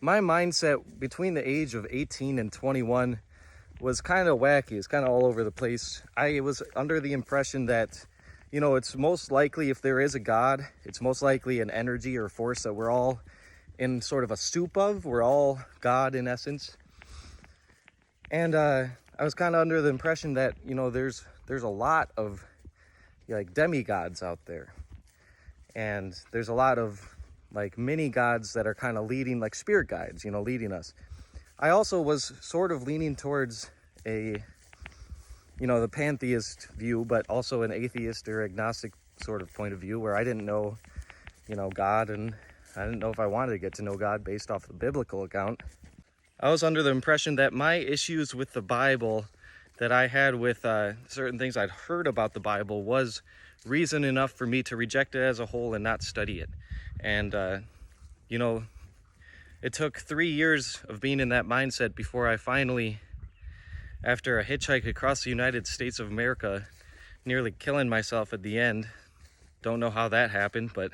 My mindset between the age of 18 and 21 was kind of wacky. It's kind of all over the place. I was under the impression that, it's most likely, if there is a God, it's most likely an energy or force that we're all in sort of a soup of. We're all God in essence. And I was kind of under the impression that, there's a lot of like demigods out there. And there's a lot of like mini gods that are kind of leading, like spirit guides, leading us. I also was sort of leaning towards the pantheist view, but also an atheist or agnostic sort of point of view, where I didn't know, God, and I didn't know if I wanted to get to know God based off the biblical account. I was under the impression that my issues with the Bible that I had with certain things I'd heard about the Bible was reason enough for me to reject it as a whole and not study it. And, it took 3 years of being in that mindset before I finally, after a hitchhike across the United States of America, nearly killing myself at the end. Don't know how that happened, but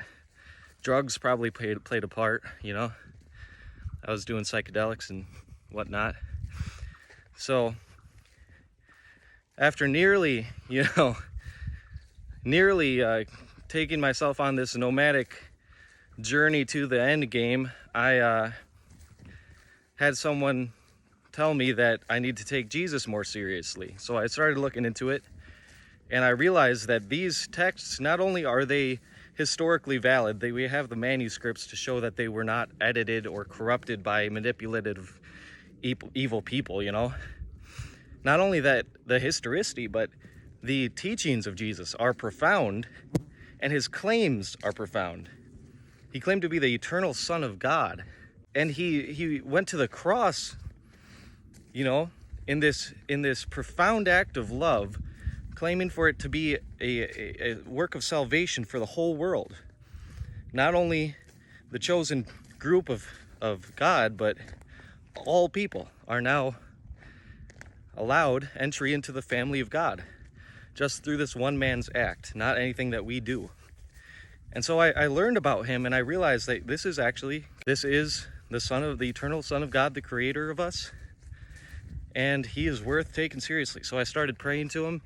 drugs probably played a part, I was doing psychedelics and whatnot. So after nearly taking myself on this nomadic journey to the end game, I had someone tell me that I need to take Jesus more seriously. So I started looking into it, and I realized that these texts, not only are they historically valid, we have the manuscripts to show that they were not edited or corrupted by manipulative evil people, Not only that, the historicity, but the teachings of Jesus are profound, and his claims are profound. He claimed to be the eternal Son of God, and he went to the cross, in this profound act of love, claiming for it to be a work of salvation for the whole world. Not only the chosen group of God, but all people are now allowed entry into the family of God just through this one man's act, not anything that we do. And so I learned about him, and I realized that this is the eternal Son of God, the creator of us, and he is worth taking seriously. So I started praying to him.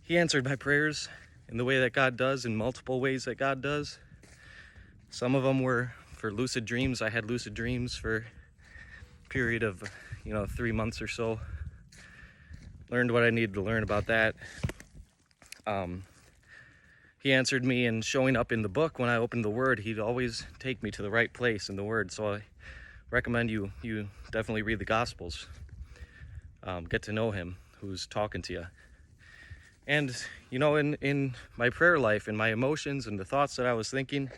He answered my prayers in the way that God does, in multiple ways that God does. Some of them were for lucid dreams. I had lucid dreams for a period of 3 months or so. Learned what I needed to learn about that. He answered me, and showing up in the book when I opened the Word, he'd always take me to the right place in the Word. So I recommend you definitely read the Gospels. Get to know him, who's talking to you. And, in my prayer life, in my emotions and the thoughts that I was thinking,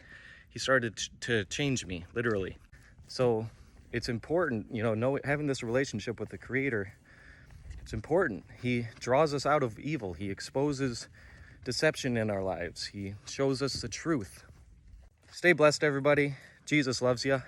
he started to change me, literally. So it's important, having this relationship with the Creator. It's important. He draws us out of evil. He exposes deception in our lives. He shows us the truth. Stay blessed, everybody. Jesus loves you.